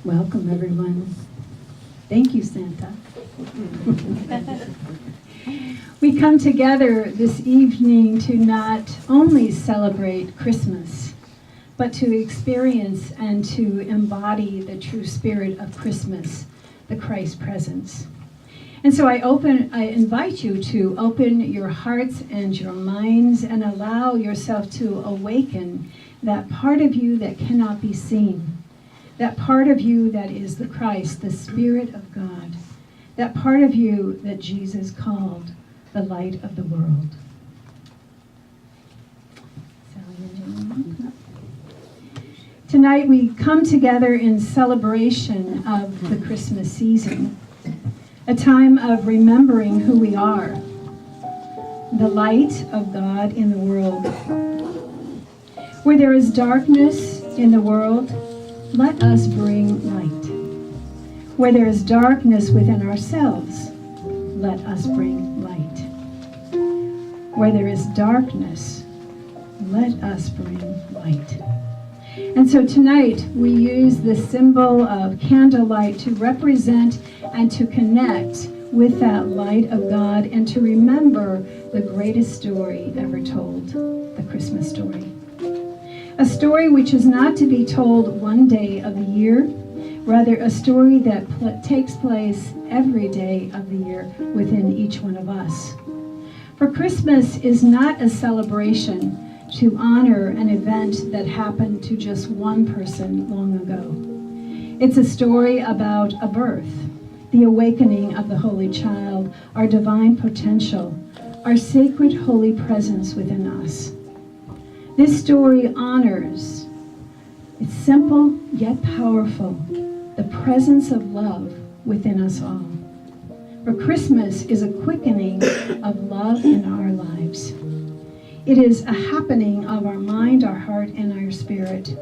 Welcome, everyone. Thank you, Santa. We come together this evening to not only celebrate Christmas, but to experience and to embody the true spirit of Christmas, the Christ presence. And so I invite you to open your hearts and your minds and allow yourself to awaken that part of you that cannot be seen. That part of you that is the Christ, the Spirit of God. That part of you that Jesus called the light of the world. Tonight we come together in celebration of the Christmas season. A time of remembering who we are. The light of God in the world. Where there is darkness in the world, let us bring light. Where there is darkness within ourselves, let us bring light. Where there is darkness, let us bring light. And so tonight we use the symbol of candlelight to represent and to connect with that light of God and to remember the greatest story ever told, the Christmas story. A story which is not to be told one day of the year, rather a story that takes place every day of the year within each one of us. For Christmas is not a celebration to honor an event that happened to just one person long ago. It's a story about a birth, the awakening of the Holy Child, our divine potential, our sacred holy presence within us. This story honors, it's simple yet powerful, the presence of love within us all. For Christmas is a quickening of love in our lives. It is a happening of our mind, our heart, and our spirit.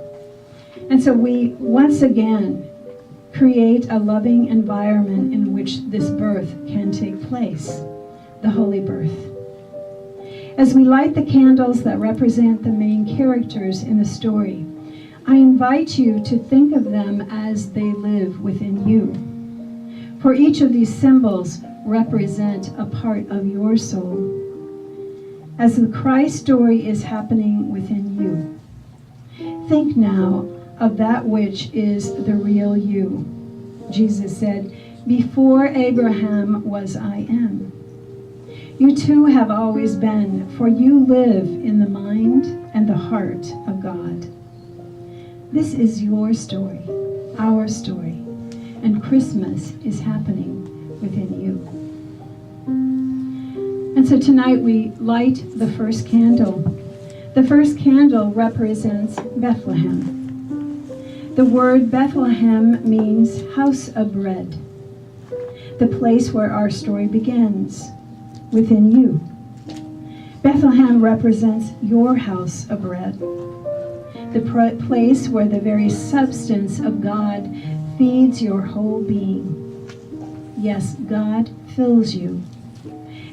And so we once again create a loving environment in which this birth can take place, the holy birth. As we light the candles that represent the main characters in the story, I invite you to think of them as they live within you. For each of these symbols represent a part of your soul. As the Christ story is happening within you, think now of that which is the real you. Jesus said, "Before Abraham was I am." You too have always been, for you live in the mind and the heart of God. This is your story, our story, and Christmas is happening within you. And so tonight we light the first candle. The first candle represents Bethlehem. The word Bethlehem means house of bread, the place where our story begins, within you. Bethlehem represents your house of bread, the place where the very substance of God feeds your whole being. Yes, God fills you.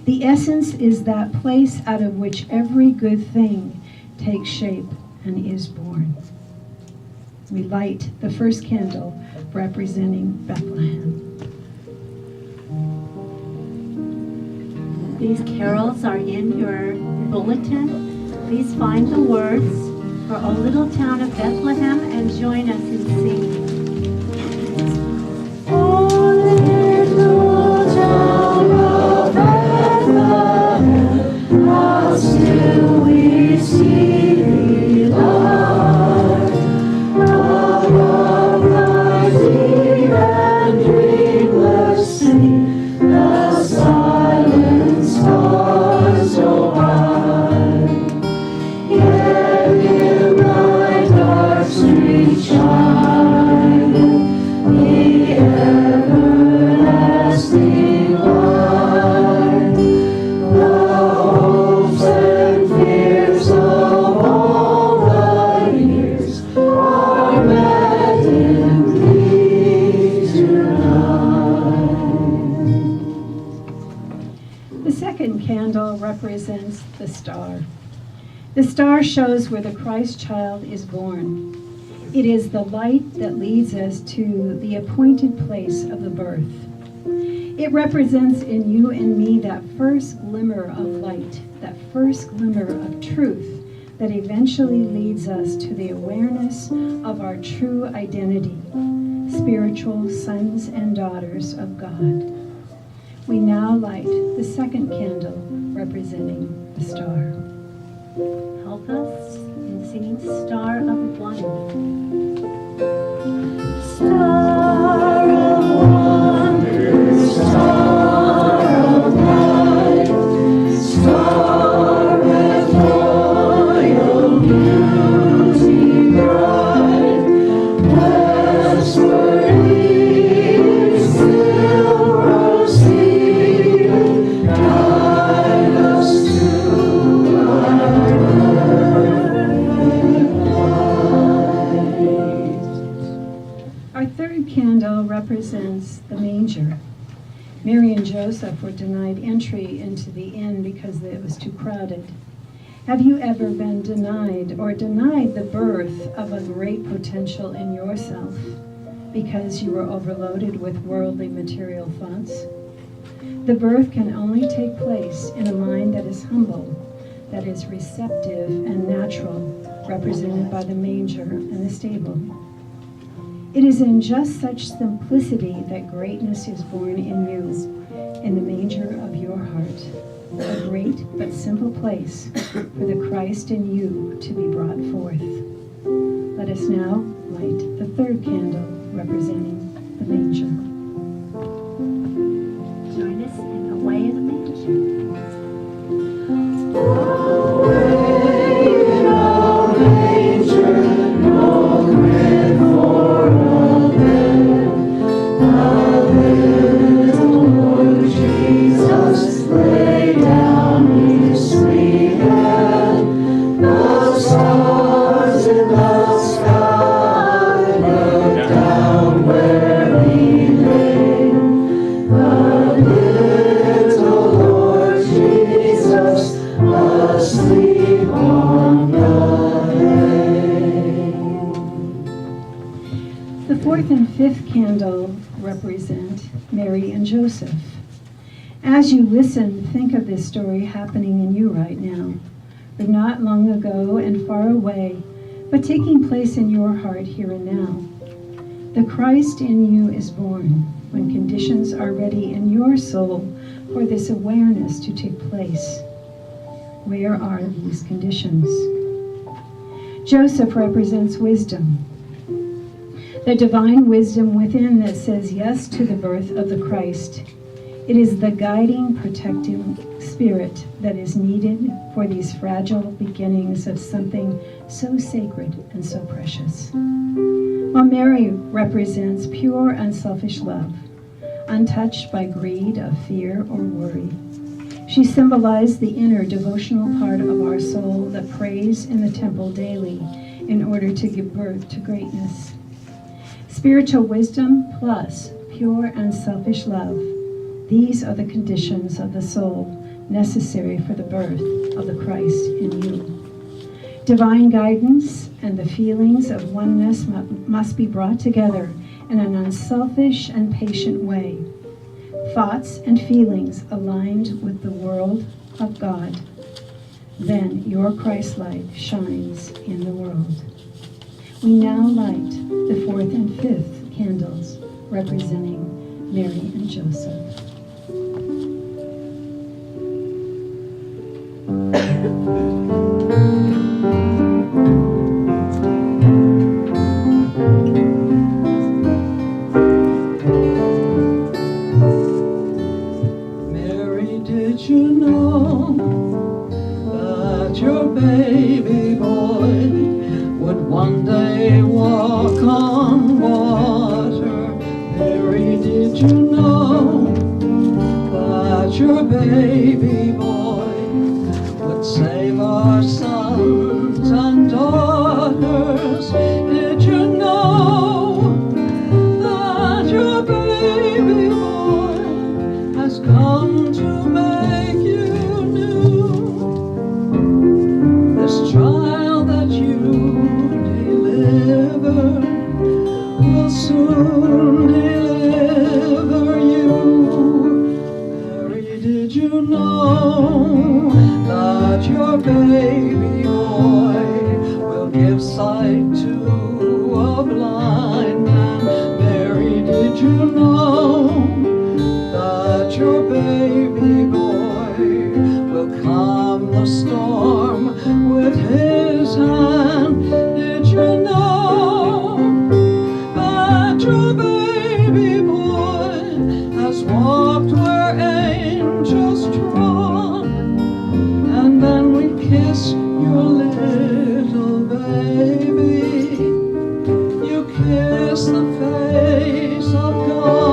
The essence is that place out of which every good thing takes shape and is born. We light the first candle representing Bethlehem. These carols are in your bulletin. Please find the words for O Little Town of Bethlehem and join us in singing. O little town of Bethlehem, how still we see thee lie, above rising and dreamless sea, the silent stars go by. Yet in thy dark street shine the everlasting light. The hopes and fears of all the years are met in thee tonight. The second candle represents the star. The star shows where the Christ child is born. It is the light that leads us to the appointed place of the birth. It represents in you and me that first glimmer of light, that first glimmer of truth that eventually leads us to the awareness of our true identity, spiritual sons and daughters of God. We now light the second candle representing the star. Help us in singing Star of One. Star of wonder, star of light, star with royal beauty bright, westward east still proceeding, guide us to Our third candle represents the manger. Mary and Joseph were denied entry into the inn because it was too crowded. Have you ever been denied or denied the birth of a great potential in yourself because you were overloaded with worldly material thoughts? The birth can only take place in a mind that is humble, that is receptive and natural, represented by the manger and the stable. It is in just such simplicity that greatness is born in you, in the manger of your heart, a great but simple place for the Christ in you to be brought forth. Let us now light the third candle representing the manger. Join us in the way of the manger. The fourth and fifth candle represent Mary and Joseph. As you listen, think of this story happening in you right now, but not long ago and far away, but taking place in your heart here and now. The Christ in you is born when conditions are ready in your soul for this awareness to take place. Where are these conditions? Joseph represents wisdom, the divine wisdom within that says yes to the birth of the Christ. It is the guiding, protecting spirit that is needed for these fragile beginnings of something so sacred and so precious. While Mary represents pure, unselfish love, untouched by greed of fear or worry. She symbolized the inner devotional part of our soul that prays in the temple daily in order to give birth to greatness. Spiritual wisdom plus pure, unselfish love. These are the conditions of the soul necessary for the birth of the Christ in you. Divine guidance and the feelings of oneness must be brought together in an unselfish and patient way. Thoughts and feelings aligned with the world of God. Then your Christ light shines in the world. We now light the fourth and fifth candles representing Mary and Joseph. Mary, did you know that your baby boy would one day walk on water? Mary, did you know that your baby boy would save our sons and daughters? Did you know that your baby boy has come to make you new? This child that you deliver will soon deliver you. Mary, did you know that your baby boy will give sight to a blind man? Mary, did you know that your baby boy will calm the storm with his hand? Did you know that your baby boy has walked where angels trod? And then we kiss your little baby. You kiss the face of God.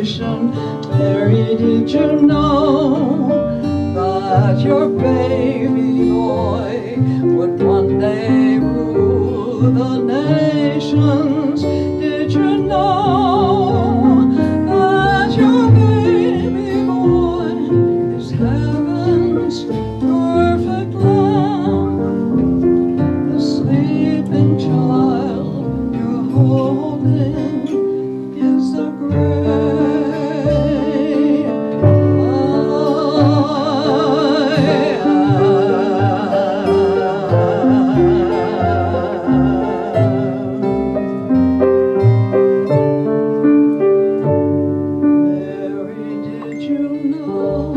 nation. Mary, did you know that your baby boy would one day rule the nations? Did you know that your baby boy is heaven's perfect lamb? The sleeping child you're holding is the great Mary, did you know?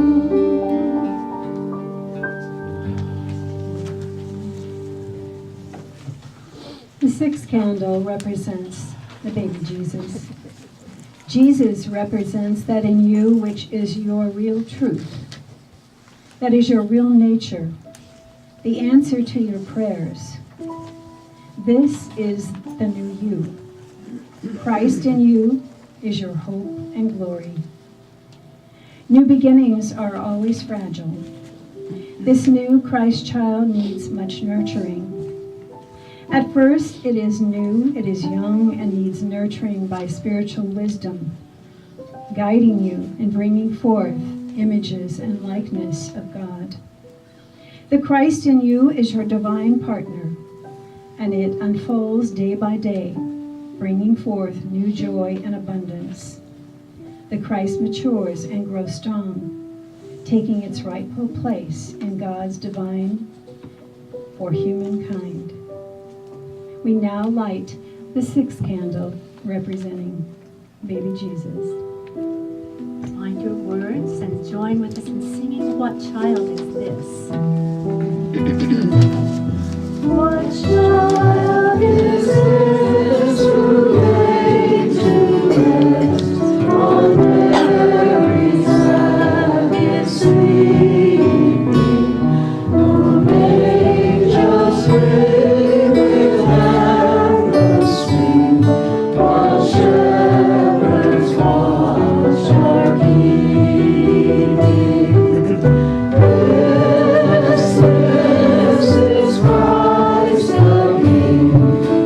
The sixth candle represents the baby Jesus. Jesus represents that in you which is your real truth, that is your real nature, the answer to your prayers. This is the new you. Christ in you is your hope and glory. New beginnings are always fragile. This new Christ child needs much nurturing. At first, it is new, it is young, and needs nurturing by spiritual wisdom, guiding you and bringing forth images and likeness of God. The Christ in you is your divine partner, and it unfolds day by day, bringing forth new joy and abundance. The Christ matures and grows strong, taking its rightful place in God's divine for humankind. We now light the sixth candle representing baby Jesus. Find your words and join with us in singing What Child Is This? What child is this who came to rest on Mary's lap is sleeping? The manger sweet with lambs sweet, while shepherds watch are keeping. This is Christ the King,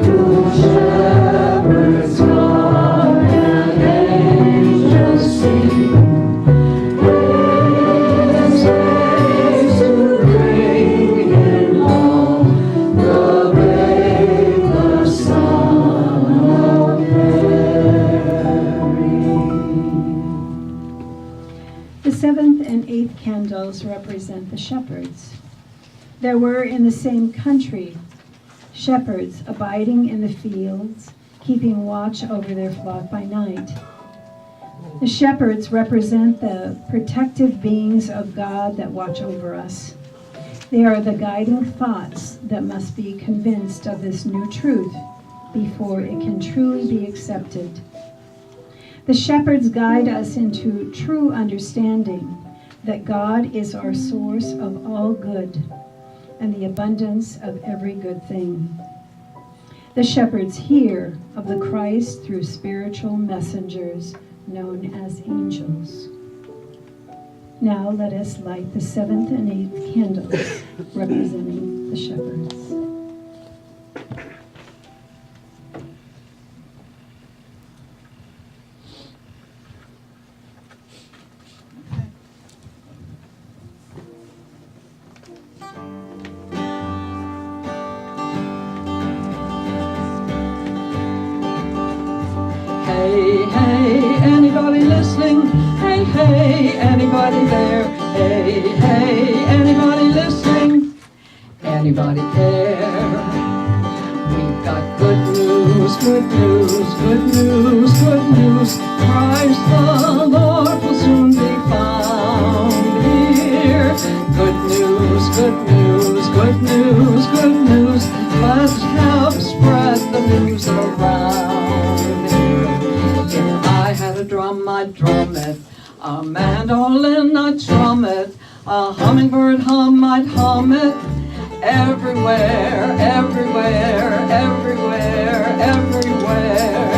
whom shepherds guard and angels sing. His ways to bring in love the babe, the Son of Mary. The seventh and eighth candles represent the shepherds. There were in the same country shepherds abiding in the fields, keeping watch over their flock by night. The shepherds represent the protective beings of God that watch over us. They are the guiding thoughts that must be convinced of this new truth before it can truly be accepted. The shepherds guide us into true understanding that God is our source of all good and the abundance of every good thing. The shepherds hear of the Christ through spiritual messengers known as angels. Now let us light the seventh and eighth candles representing the shepherds. Hey, hey, anybody listening? Hey, hey, anybody there? Hey, hey, anybody listening? Anybody care? We've got good news, good news, good news, good news. Christ the Lord will soon be found here. Good news, good news, good news, good news. Let's help spread the news around here. If I had a drum, I'd drum it. A mandolin, I'd strum it. A hummingbird hum, I'd hum it. Everywhere, everywhere, everywhere, everywhere.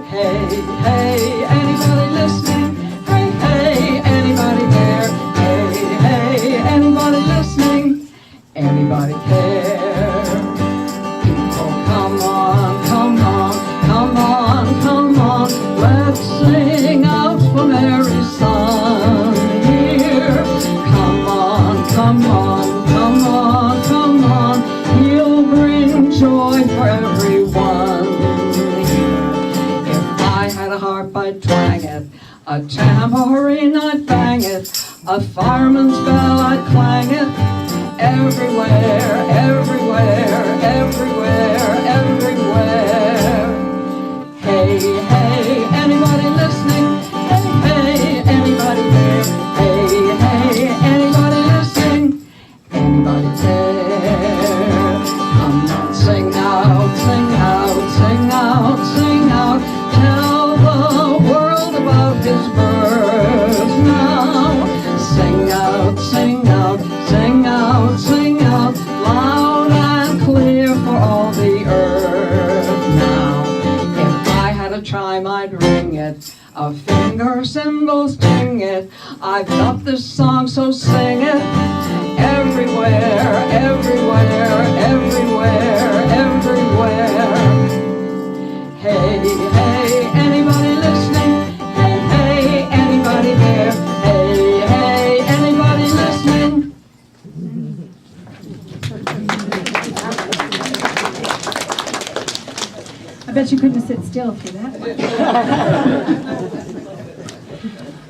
Hey, hey, anybody anybody listening? Hey, hey, anybody there? Hey, hey, anybody listening? Anybody care? People, come on, come on, come on, come on. Let's sing out for Mary's son here. Come on, come on, come on, come on. He'll bring joy for everyone here. If I had a harp, I'd twang it. A tambourine, I'd bang it. A fireman's bell, I'd clang it. Everywhere, everywhere, everywhere, everywhere. Hey, hey, anybody listening? Hey, hey, anybody there? Hey, hey, anybody listening? Anybody there? Come on, sing out, sing out, sing out, sing out. Tell the world about his birth now. Sing out, sing out, sing out, sing out, loud and clear for all the earth now. If I had a chime, I'd ring it. A finger cymbal sting it. I've got this song, so sing it. Everywhere, everywhere, everywhere, everywhere. Hey, hey, anybody listening? Hey, hey, anybody there? Hey, hey, anybody listening? I bet you couldn't sit still for that one.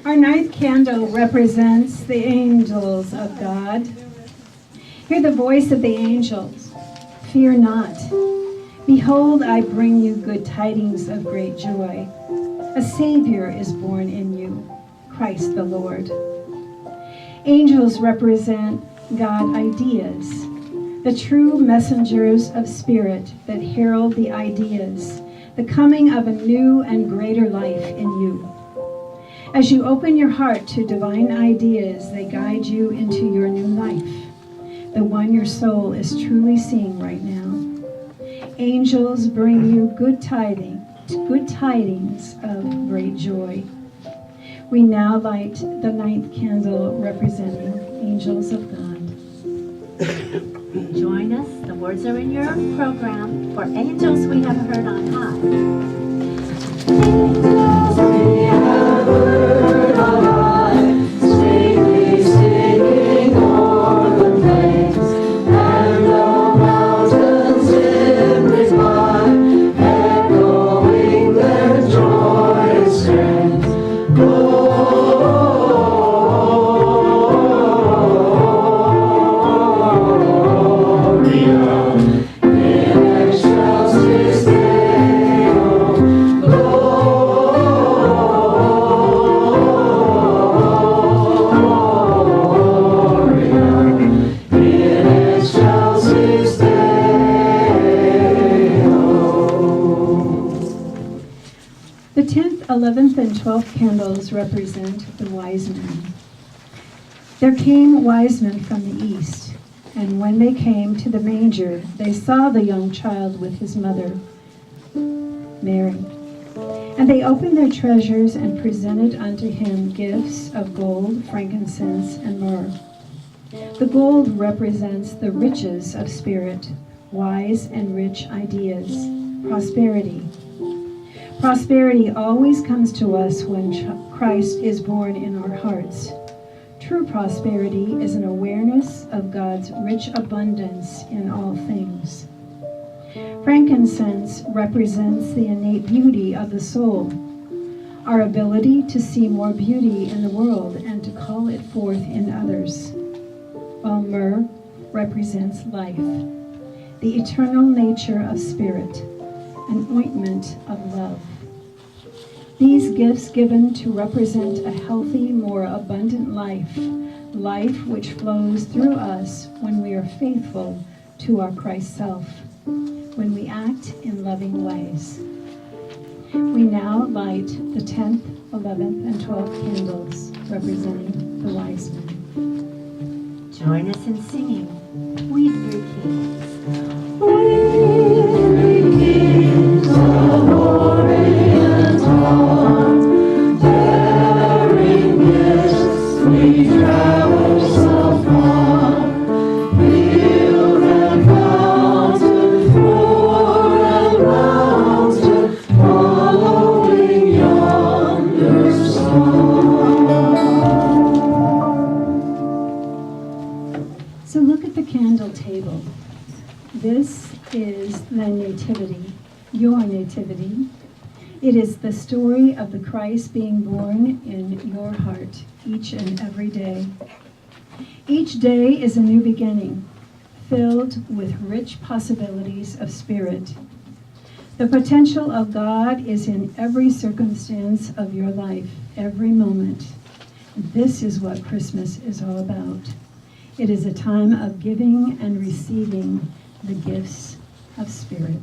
Our ninth candle represents the angels of God. Hear the voice of the angels. Fear not. Behold, I bring you good tidings of great joy. A Savior is born in you, Christ the Lord. Angels represent God ideas, the true messengers of spirit that herald the ideas, the coming of a new and greater life in you. As you open your heart to divine ideas, they guide you into your new life, the one your soul is truly seeing right now. Angels bring you good tidings of great joy. We now light the ninth candle representing angels of God. Join us. The words are in your program. For angels we have heard on high. Angels we have heard on high, sweetly singing o'er the plains, and the mountains in reply, echoing their joyous strains. The 10th, 11th, and 12th candles represent the wise men. There came wise men from the east, and when they came to the manger, they saw the young child with his mother, Mary. And they opened their treasures and presented unto him gifts of gold, frankincense, and myrrh. The gold represents the riches of spirit, wise and rich ideas, prosperity. Prosperity always comes to us when Christ is born in our hearts. True prosperity is an awareness of God's rich abundance in all things. Frankincense represents the innate beauty of the soul, our ability to see more beauty in the world and to call it forth in others, while myrrh represents life, the eternal nature of spirit, an ointment of love. These gifts given to represent a healthy, more abundant life, life which flows through us when we are faithful to our Christ self, when we act in loving ways. We now light the 10th, 11th, and 12th candles representing the wise men. Join us in singing, We Three Kings. We three kings of Orient are. nativity, your nativity. It is the story of the Christ being born in your heart each and every day. Each day is a new beginning, filled with rich possibilities of spirit. The potential of God is in every circumstance of your life, every moment. This is what Christmas is all about. It is a time of giving and receiving the gifts of spirit.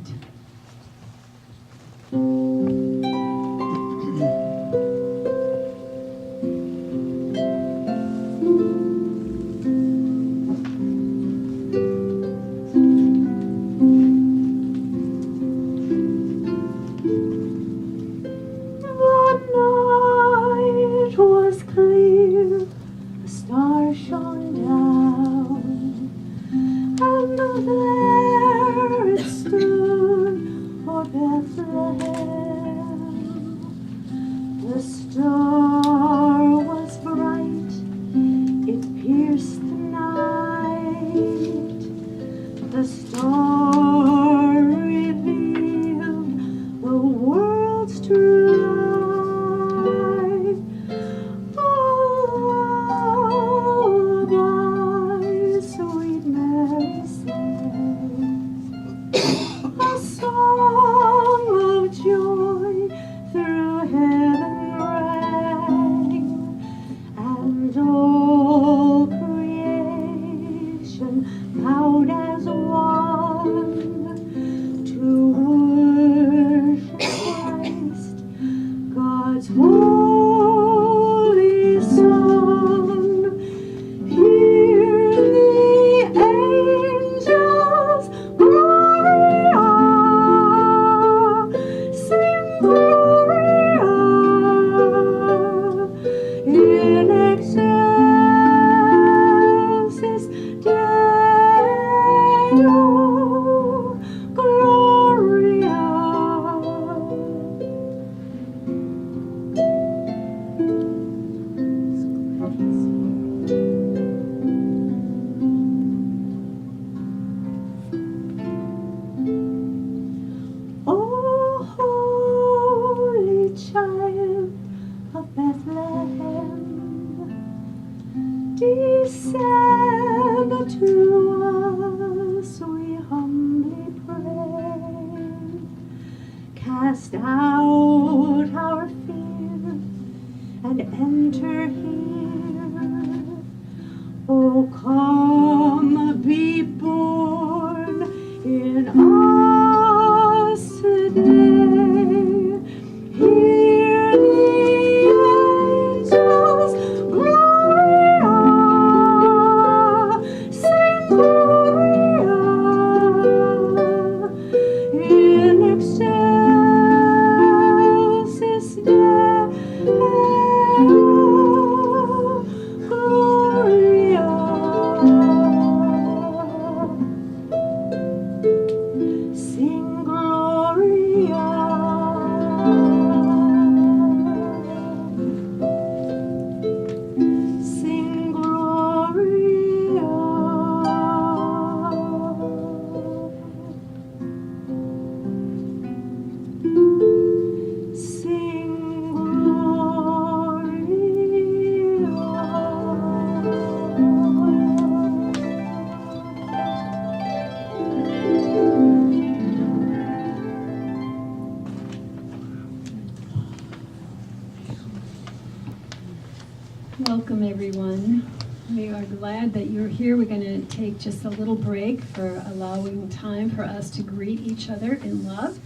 Welcome, everyone. We are glad that you're here. We're going to take just a little break for allowing time for us to greet each other in love,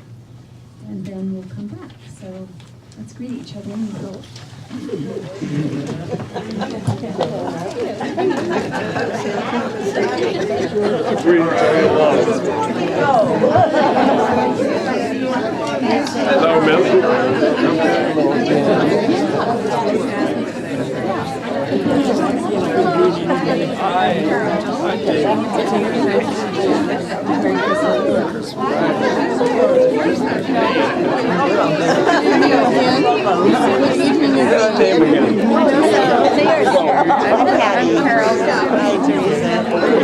and then we'll come back. So let's greet each other in love. Hello, Millie.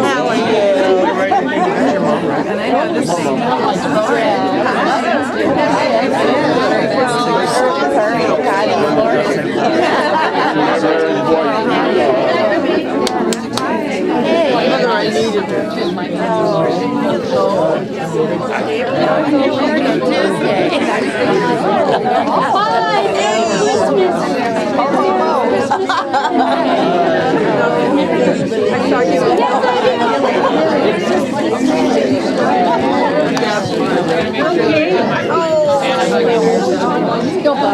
How are you?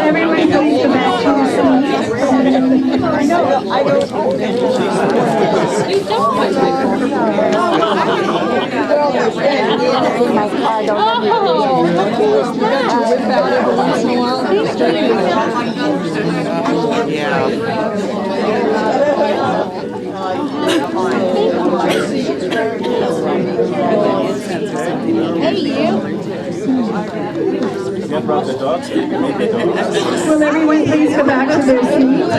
Everyone please go back to your seats. Will everyone please go back to their seats?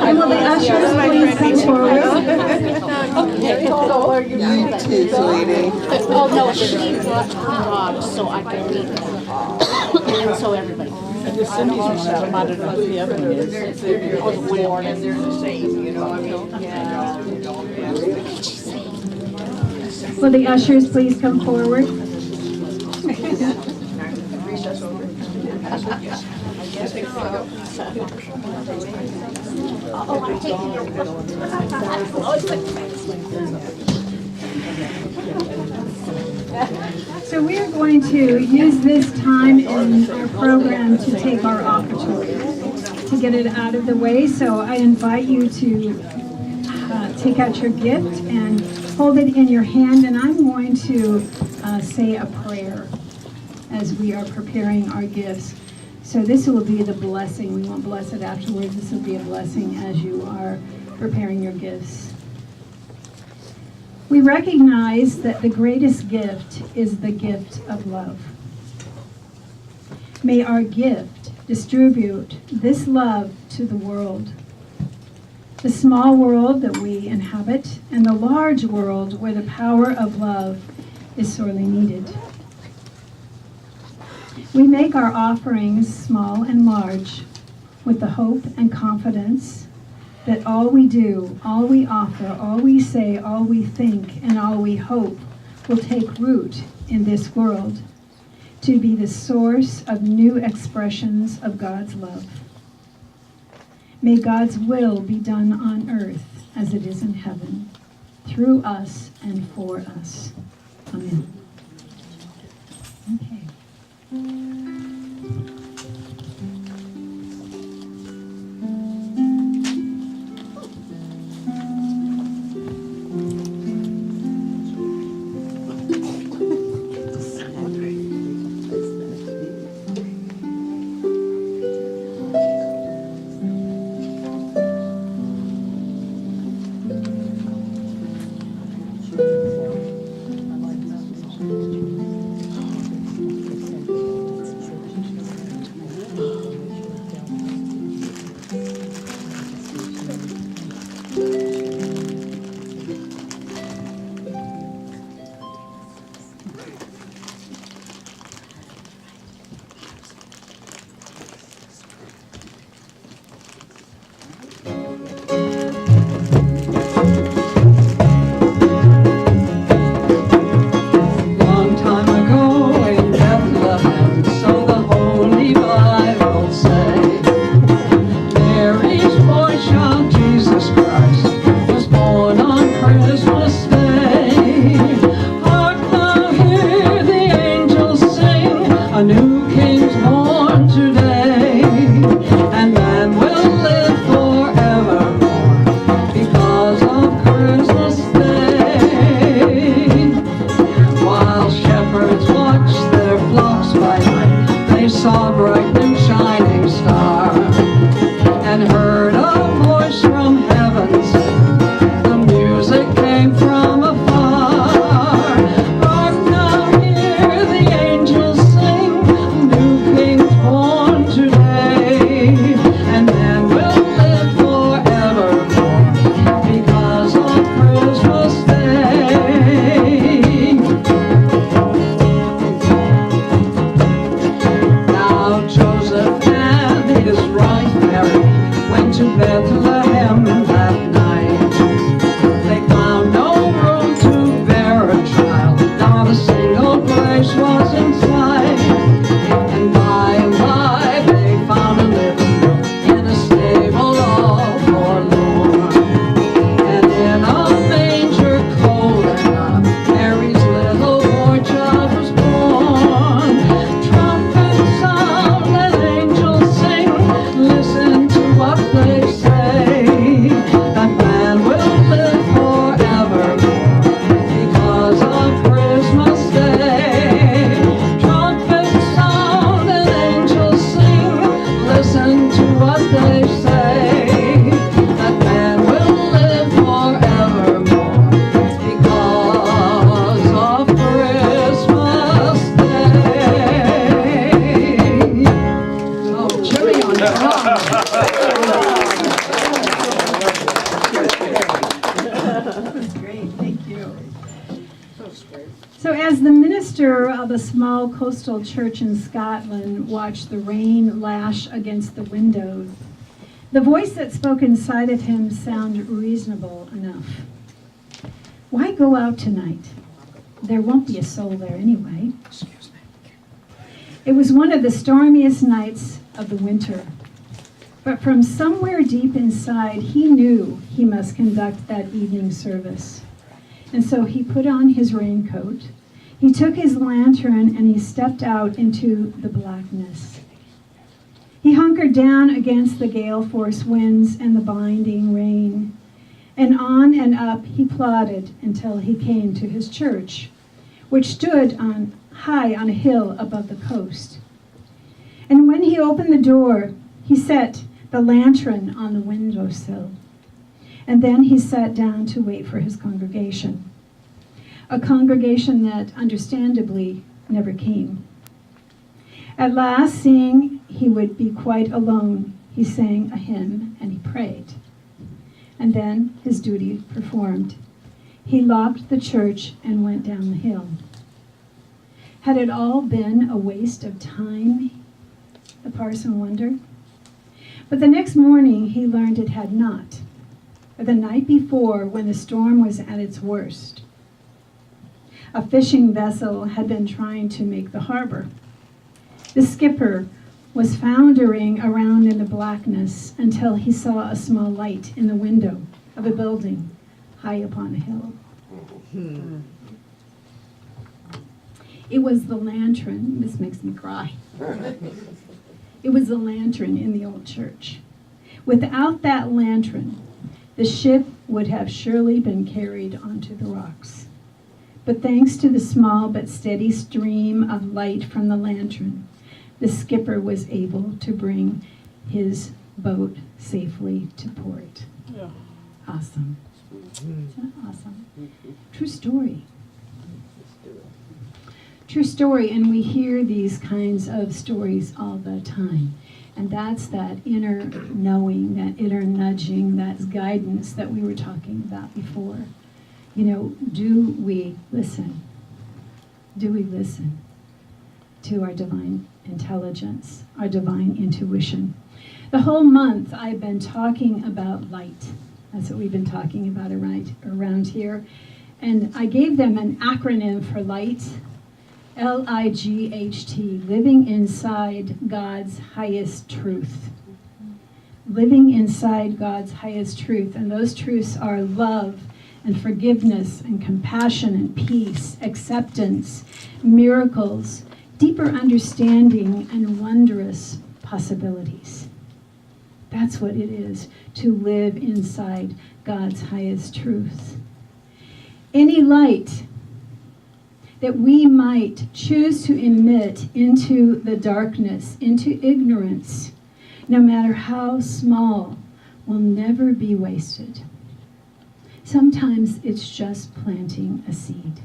And will the ushers please come forward? Oh, no, she brought dogs so I can meet them. And so everybody. And the Cindy's one of them, I don't know who the other one is. Oh, the one, and they're the same, you know, I mean, yeah. Will the ushers please come forward? So we are going to use this time in our program to take our offertory, to get it out of the way. So I invite you to take out your gift and hold it in your hand, and I'm going to say a prayer as we are preparing our gifts. So this will be the blessing. We won't bless it afterwards. This will be a blessing as you are preparing your gifts. We recognize that the greatest gift is the gift of love. May our gift distribute this love to the world. The small world that we inhabit, and the large world where the power of love is sorely needed. We make our offerings small and large with the hope and confidence that all we do, all we offer, all we say, all we think, and all we hope will take root in this world to be the source of new expressions of God's love. May God's will be done on earth as it is in heaven, through us and for us. Amen. Okay. Because of went to Bethlehem that night. They found no room to bear a child, not a single place was in sight. And by and by they found a little girl in a stable all forlorn. And in a manger cold and dark, Mary's little boy child was born. Trumpets sound and angels sing, listen to what they say. That man will live forevermore because of Christmas Day. Trumpets sound and angels sing, listen to what they say. That man will live forevermore because of Christmas Day. Oh, Jimmy on drums. Great, thank you. So as the minister of a small coastal church in Scotland watched the rain lash against the windows, the voice that spoke inside of him sounded reasonable enough. Why go out tonight? There won't be a soul there anyway. It was one of the stormiest nights of the winter. But from somewhere deep inside, he knew he must conduct that evening service. And so he put on his raincoat, he took his lantern, and he stepped out into the blackness. He hunkered down against the gale-force winds and the blinding rain. And on and up he plodded until he came to his church, which stood high on a hill above the coast. And when he opened the door, he set the lantern on the windowsill. And then he sat down to wait for his congregation, a congregation that understandably never came. At last, seeing he would be quite alone, he sang a hymn and he prayed. And then, his duty performed, he locked the church and went down the hill. Had it all been a waste of time? The parson wondered. But the next morning he learned it had not. The night before, when the storm was at its worst, a fishing vessel had been trying to make the harbor. The skipper was floundering around in the blackness until he saw a small light in the window of a building high upon a hill. It was the lantern. This makes me cry. It was the lantern in the old church. Without that lantern, the ship would have surely been carried onto the rocks. But thanks to the small but steady stream of light from the lantern, the skipper was able to bring his boat safely to port. Yeah. Awesome. Isn't that awesome? True story. True story, and we hear these kinds of stories all the time. And that's that inner knowing, that inner nudging, that guidance that we were talking about before. You know, do we listen? Do we listen to our divine intelligence, our divine intuition? The whole month I've been talking about light. That's what we've been talking about around here. And I gave them an acronym for light. LIGHT, living inside God's highest truth. Living inside God's highest truth. And those truths are love and forgiveness and compassion and peace, acceptance, miracles, deeper understanding, and wondrous possibilities. That's what it is to live inside God's highest truth. Any light that we might choose to emit into the darkness, into ignorance, no matter how small, will never be wasted. Sometimes it's just planting a seed,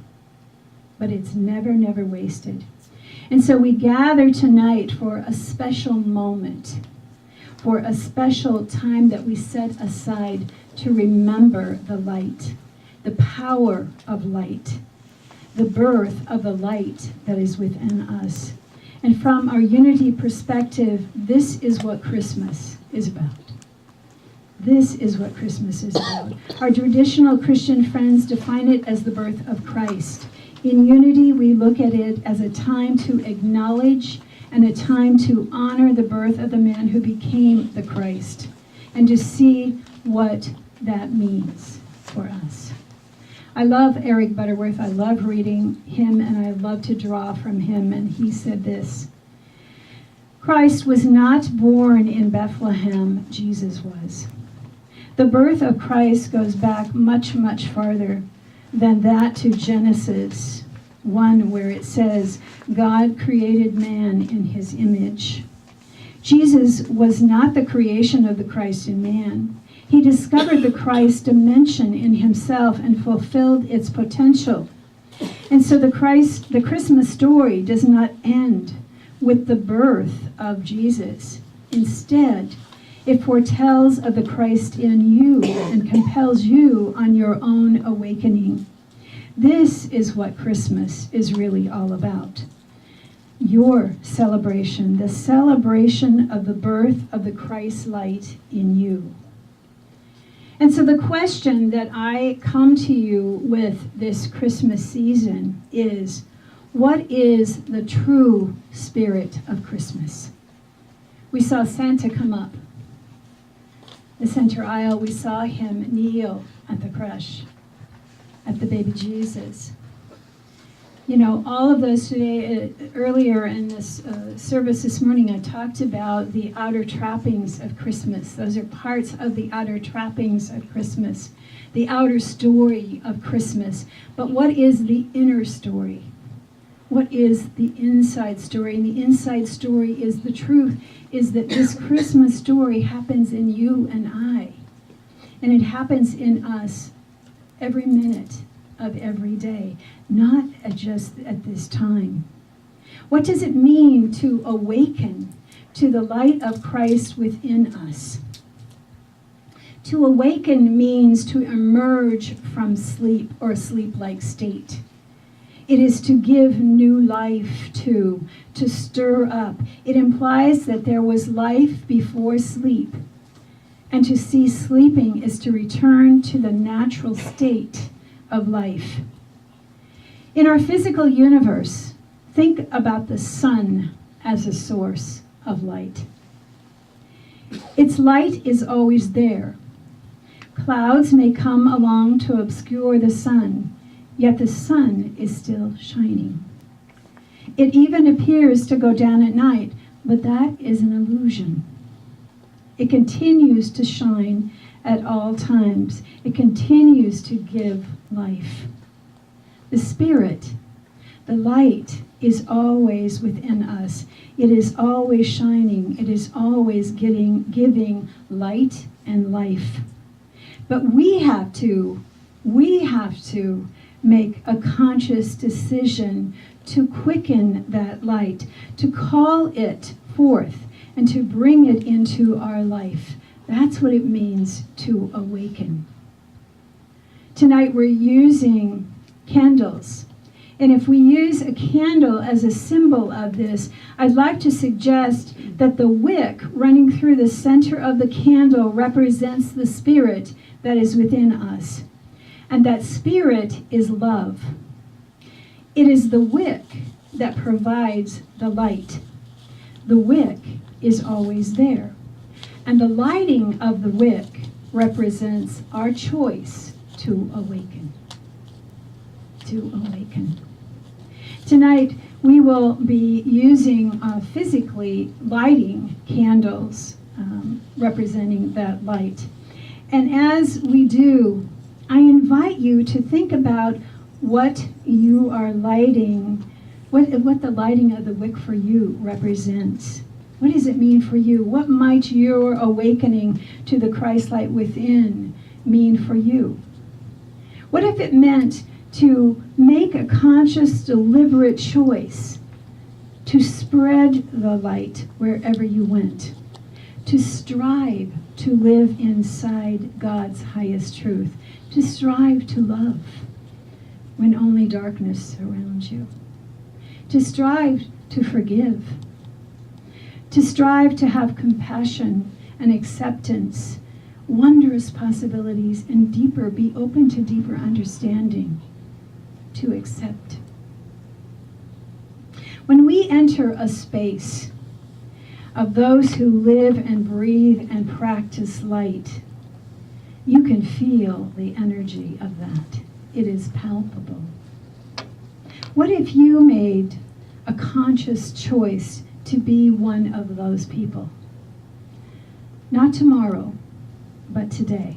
but it's never, never wasted. And so we gather tonight for a special moment, for a special time that we set aside to remember the light, the power of light, the birth of the light that is within us. And from our unity perspective, this is what Christmas is about. This is what Christmas is about. Our traditional Christian friends define it as the birth of Christ. In Unity, we look at it as a time to acknowledge and a time to honor the birth of the man who became the Christ, and to see what that means for us. I love Eric Butterworth. I love reading him, and I love to draw from him. And he said this: Christ was not born in Bethlehem, Jesus was. The birth of Christ goes back much, much farther than that to Genesis 1, where it says, God created man in his image. Jesus was not the creation of the Christ in man. He discovered the Christ dimension in himself and fulfilled its potential. And so the Christmas story does not end with the birth of Jesus. Instead, it foretells of the Christ in you and compels you on your own awakening. This is what Christmas is really all about. Your celebration, the celebration of the birth of the Christ light in you. And so the question that I come to you with this Christmas season is, what is the true spirit of Christmas? We saw Santa come up the center aisle. We saw him kneel at the crèche, at the baby Jesus. You know, all of those today, earlier in this service this morning, I talked about the outer trappings of Christmas. Those are parts of the outer trappings of Christmas, the outer story of Christmas. But what is the inner story? What is the inside story? And the inside story is the truth, is that this Christmas story happens in you and I. And it happens in us every minute of every day, not just at this time. What does it mean to awaken to the light of Christ within us? To awaken means to emerge from sleep or a sleep-like state. It is to give new life to stir up. It implies that there was life before sleep. And to cease sleeping is to return to the natural state of life. In our physical universe, think about the sun as a source of light. Its light is always there. Clouds may come along to obscure the sun, yet the sun is still shining. It even appears to go down at night, but that is an illusion. It continues to shine at all times. It continues to give life. The Spirit, the light, is always within us. It is always shining. It is always giving light and life. But we have to make a conscious decision to quicken that light, to call it forth, and to bring it into our life. That's what it means to awaken. Tonight we're using candles. And if we use a candle as a symbol of this, I'd like to suggest that the wick running through the center of the candle represents the Spirit that is within us. And that Spirit is love. It is the wick that provides the light. The wick is always there. And the lighting of the wick represents our choice to awaken. To awaken. Tonight, we will be using physically lighting candles representing that light. And as we do, I invite you to think about what you are lighting, what the lighting of the wick for you represents. What does it mean for you? What might your awakening to the Christ light within mean for you? What if it meant to make a conscious, deliberate choice to spread the light wherever you went, to strive to live inside God's highest truth, to strive to love when only darkness surrounds you, to strive to forgive, to strive to have compassion and acceptance wondrous possibilities, and be open to deeper understanding, to accept. When we enter a space of those who live and breathe and practice light, you can feel the energy of that. It is palpable. What if you made a conscious choice to be one of those people? Not tomorrow, but today.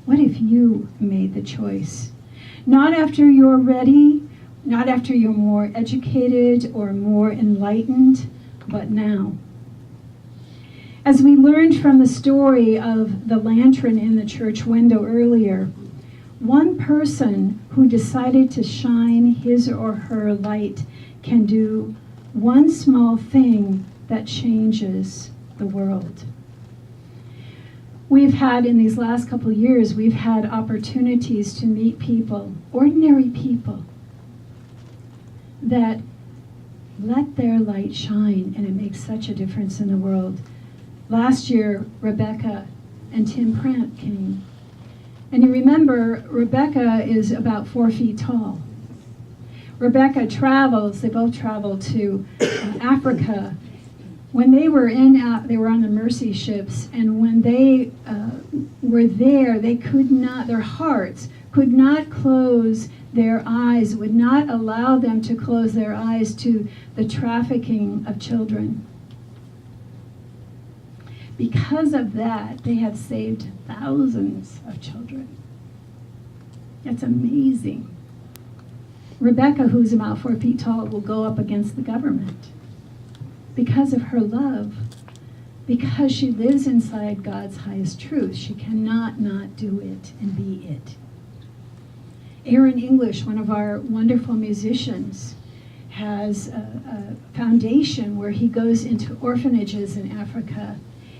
What if you made the choice? Not after you're ready, not after you're more educated or more enlightened, but now. As we learned from the story of the lantern in the church window earlier, one person who decided to shine his or her light can do one small thing that changes the world. We've had, in these last couple of years, we've had opportunities to meet people, ordinary people, that let their light shine, and it makes such a difference in the world. Last year, Rebecca and Tim Prant came. And you remember, Rebecca is about 4 feet tall. Rebecca travels, they both traveled to Africa. When they were they were on the Mercy ships, and when they were there, they could not, their hearts could not close their eyes, would not allow them to close their eyes to the trafficking of children. Because of that, they have saved thousands of children. That's amazing. Rebecca, who's about 4 feet tall, will go up against the government because of her love, because she lives inside God's highest truth. She cannot not do it and be it. Aaron English, one of our wonderful musicians, has a foundation where he goes into orphanages in Africa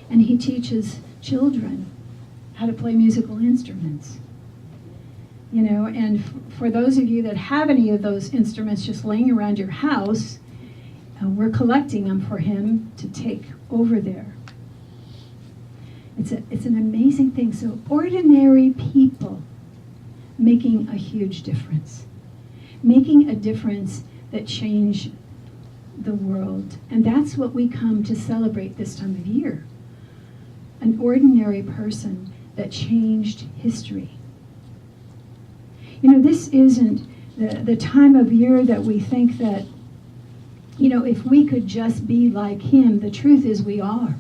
and he teaches children how to play musical instruments. You know, and for those of you that have any of those instruments just laying around your house, we're collecting them for him to take over there. It's an amazing thing. So ordinary people making a huge difference. Making a difference that change the world. And that's what we come to celebrate this time of year. An ordinary person that changed history. You know, this isn't the time of year that we think that, you know, if we could just be like him. The truth is we are.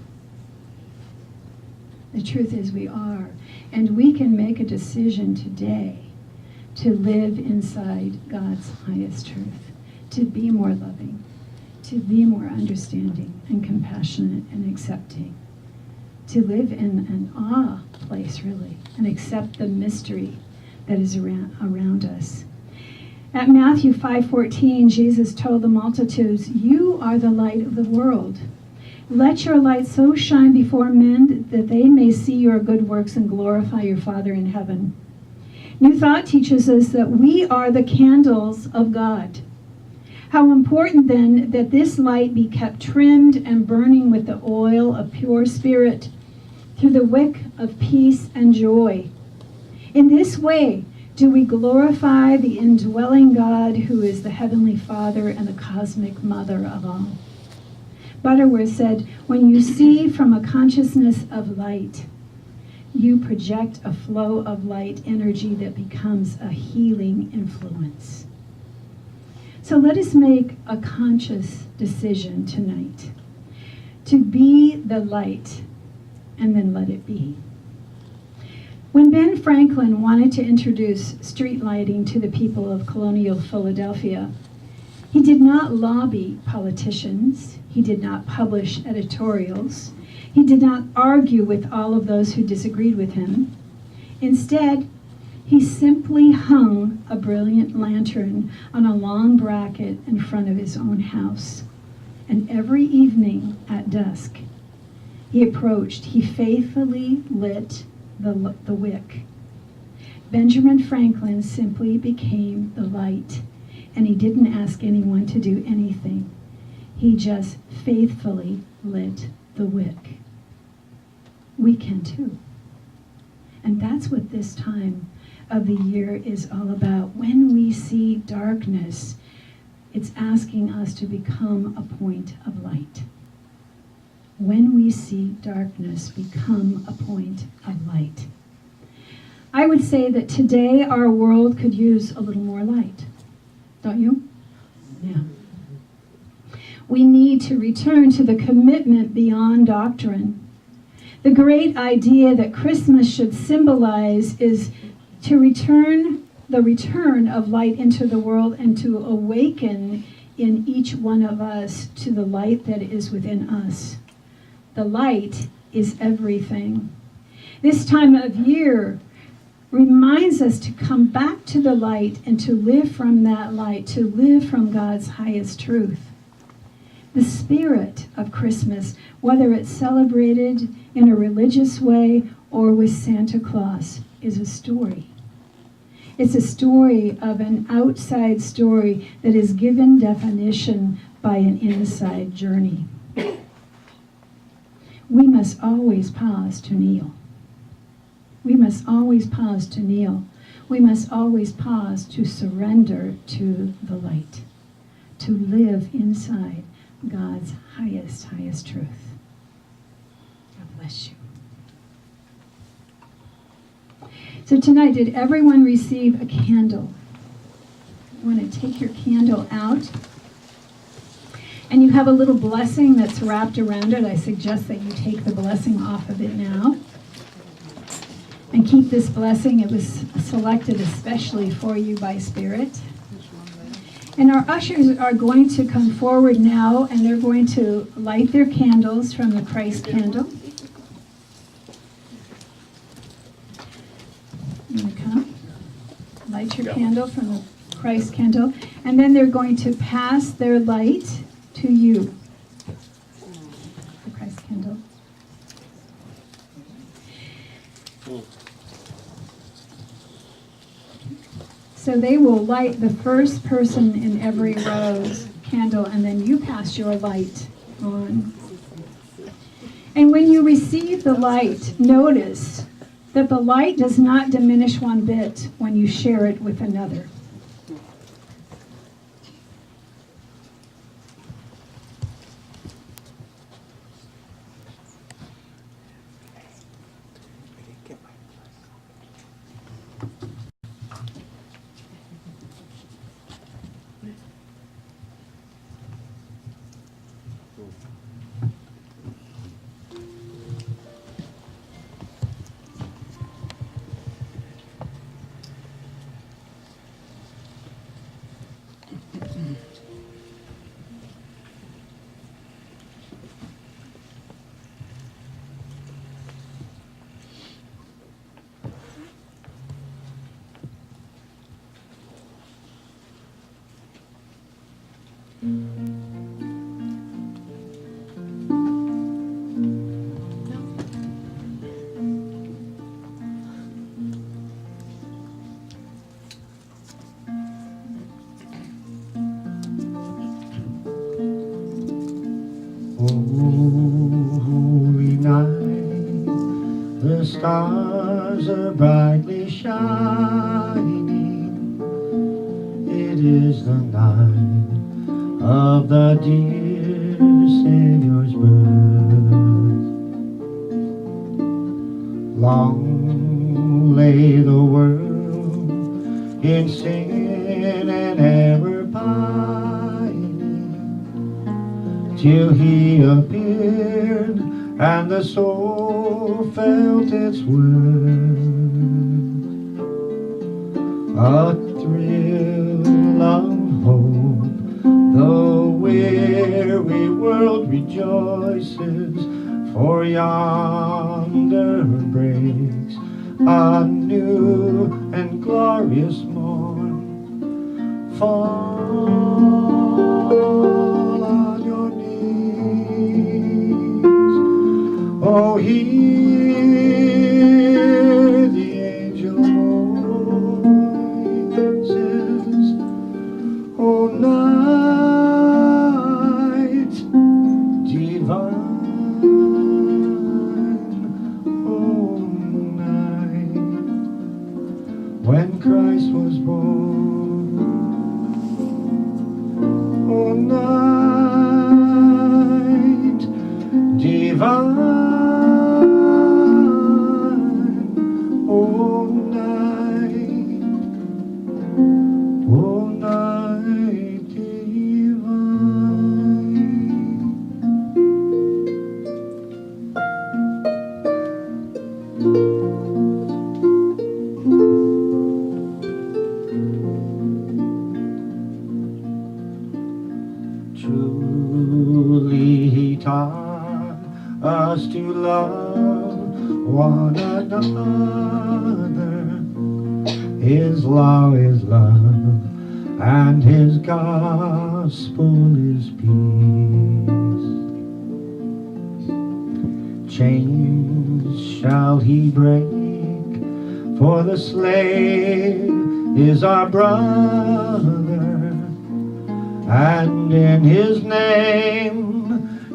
The truth is we are. And we can make a decision today to live inside God's highest truth, to be more loving, to be more understanding and compassionate and accepting, to live in an awe place, really, and accept the mystery that is around us. At Matthew 5:14, Jesus told the multitudes, "You are the light of the world. Let your light so shine before men that they may see your good works and glorify your Father in heaven." New Thought teaches us that we are the candles of God. How important then that this light be kept trimmed and burning with the oil of pure spirit through the wick of peace and joy. In this way do we glorify the indwelling God who is the Heavenly Father and the cosmic Mother of all. Butterworth said, "When you see from a consciousness of light, you project a flow of light energy that becomes a healing influence." So let us make a conscious decision tonight to be the light, and then let it be. When Ben Franklin wanted to introduce street lighting to the people of colonial Philadelphia, he did not lobby politicians. He did not publish editorials. He did not argue with all of those who disagreed with him. Instead, he simply hung a brilliant lantern on a long bracket in front of his own house. And every evening at dusk, he approached, he faithfully lit the wick. Benjamin Franklin simply became the light, and he didn't ask anyone to do anything. He just faithfully lit the wick. We can too. And that's what this time of the year is all about. When we see darkness, it's asking us to become a point of light. When we see darkness, become a point of light. I would say that today our world could use a little more light. Don't you? Yeah. We need to return to the commitment beyond doctrine. The great idea that Christmas should symbolize is to the return of light into the world and to awaken in each one of us to the light that is within us. The light is everything. This time of year reminds us to come back to the light and to live from that light, to live from God's highest truth. The spirit of Christmas, whether it's celebrated in a religious way or with Santa Claus, is a story. It's a story of an outside story that is given definition by an inside journey. We must always pause to kneel. We must always pause to kneel. We must always pause to surrender to the light, to live inside God's highest truth. God bless you. So tonight, did everyone receive a candle? You want to take your candle out. And you have a little blessing that's wrapped around it. I suggest that you take the blessing off of it now. And keep this blessing. It was selected especially for you by Spirit. And our ushers are going to come forward now, and they're going to light their candles from the Christ candle. You want to come? Light your candle from the Christ candle. And then they're going to pass their light to you. The Christ candle. So they will light the first person in every row's candle, and then you pass your light on. And when you receive the light, notice that the light does not diminish one bit when you share it with another. Holy night, the stars are brightly shining. It is the night of the dear Savior's birth. Long lay the world in sin and error pining, till he appeared and the soul felt its worth. A thrill of hope, the weary world rejoices, for yonder breaks a new and glorious morn. Fall on your knees, oh, hear the angel voices, oh, night divine, oh, night divine, oh night divine. Truly he taught us to love one another. His law is love, and his gospel is peace. Chains shall he break, for the slave is our brother, and in his name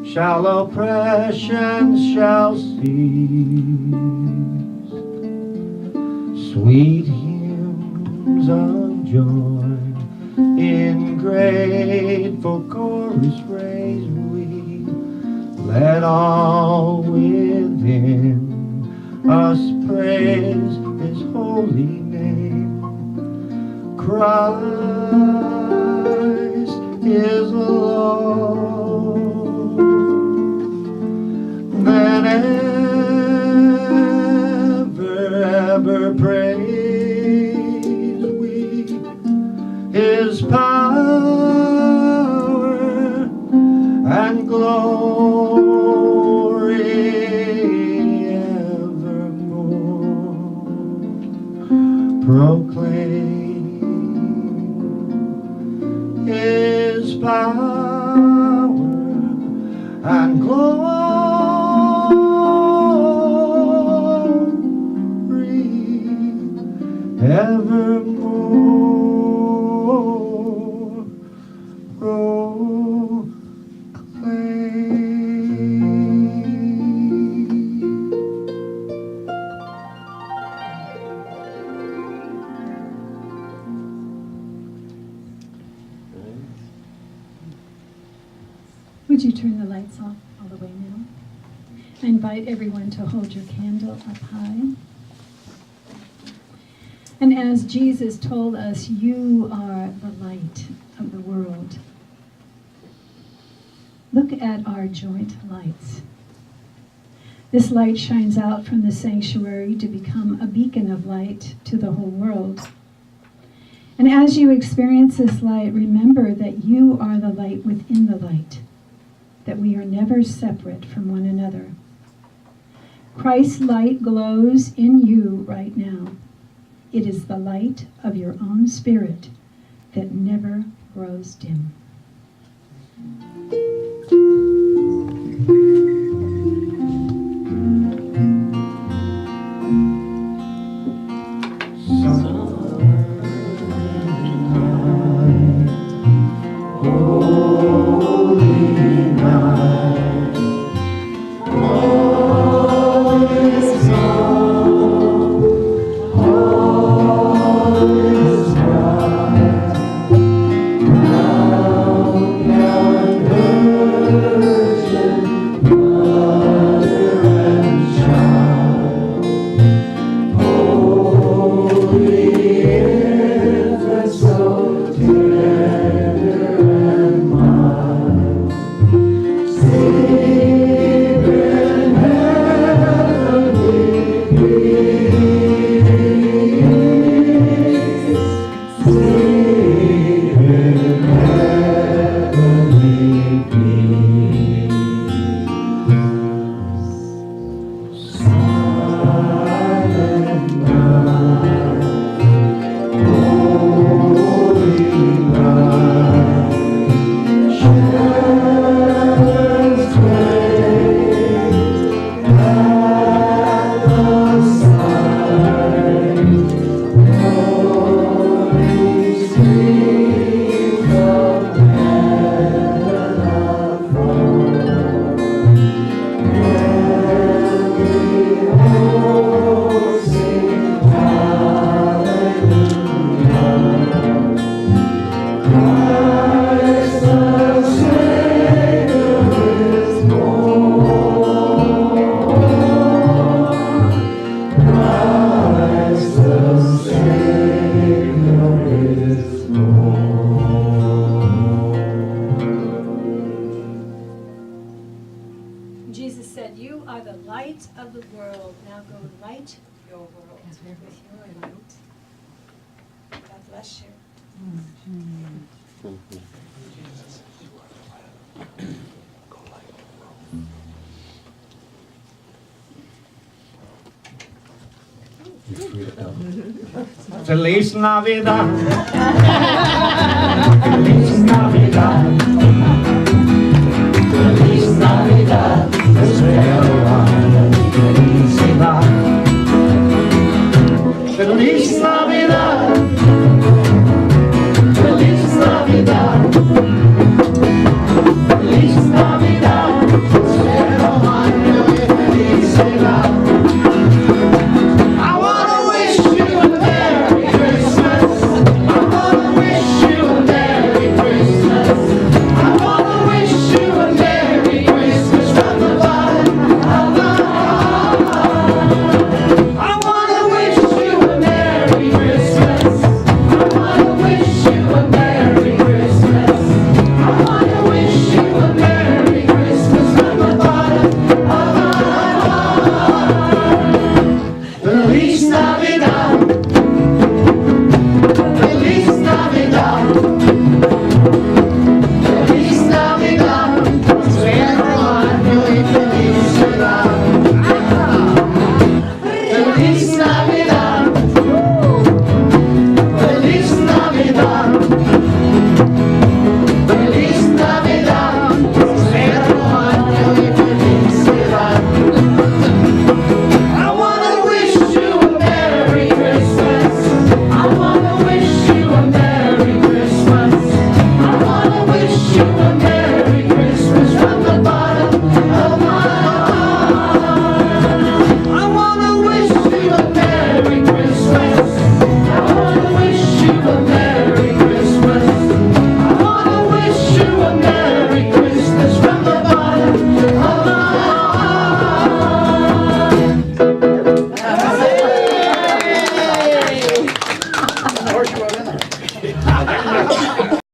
shall oppression shall cease. Sweet hymns of joy in grateful chorus raise we. Let all within us praise his holy name. Christ is Lord. Then ever praise we his power and glory evermore. Proclaim his power and glory evermore. Would you turn the lights off all the way now? I invite everyone to hold your candle up high. And as Jesus told us, you are the light of the world. Look at our joint lights. This light shines out from the sanctuary to become a beacon of light to the whole world. And as you experience this light, remember that you are the light within the light, that we are never separate from one another. Christ's light glows in you right now. It is the light of your own spirit that never grows dim. Now Jesus said, "You are the light of the world. Now go light your world with your light." God bless you. Feliz Navidad. Feliz Navidad.